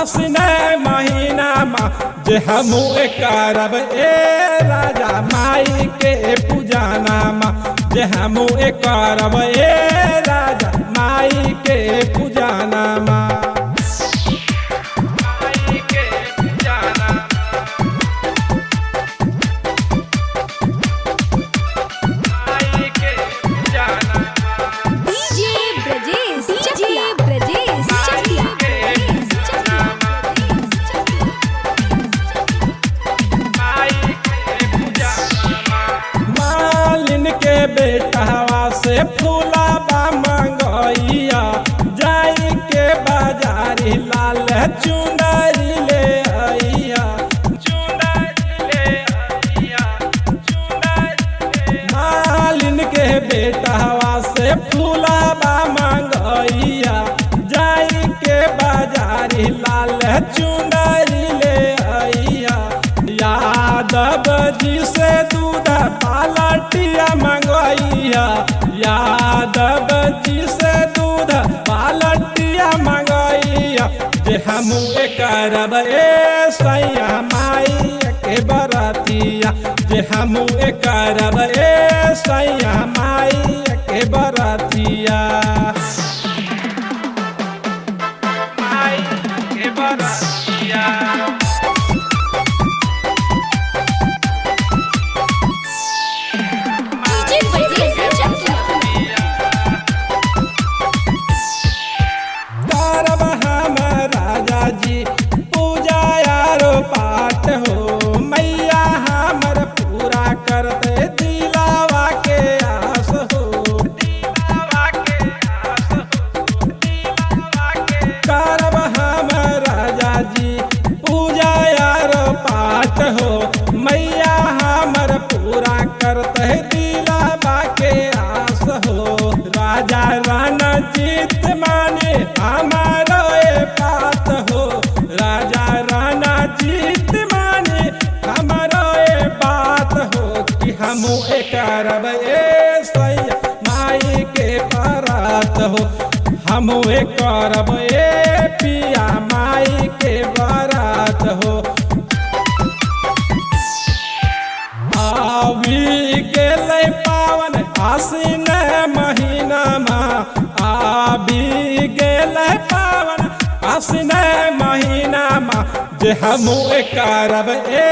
आसिन महीना मा जे हम करब ए राजा माई के पूजाना मा जे हम करब ए राजा माई के पूजाना मा बेटवा से फूलाबा मंगैया जाई के बाजारी लाल चुनरी ले आइया मालिन के बेटवा से फूलाबा मंगैया जाई के बाजारी लाल चुनरी ले आइया यादव जी से दूध पालटिया मंगवाइया यादव जी से दूध पालटिया मंगवाइया जे हम करब ए सैया माई के बरतिया जे हम करब ए सैया माई के बरतिया माई के बरतिया जी पूजा यारो पाठ हो मैया हमर पूरा करते दिलावा के आस हो करब हम राजा जी पूजा यारो पाठ हो मैया हमर पूरा करते दिलावा के आस हो राजा रणजीत माने हमारो बात हो राजा राणा जीत माने हमारो बात हो कि हम करब ए सैया माई के बरात हो हम करब ए पिया माई के बरात हो आवी गेलै पावन आसिन महीना मा आवी गेलै पावन आसिन महीना मा जे हम करब ए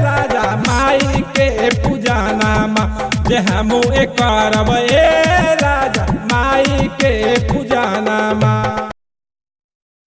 राजा माई के पूजाना मा जे हम करब ए राजा माई के पूजाना मा।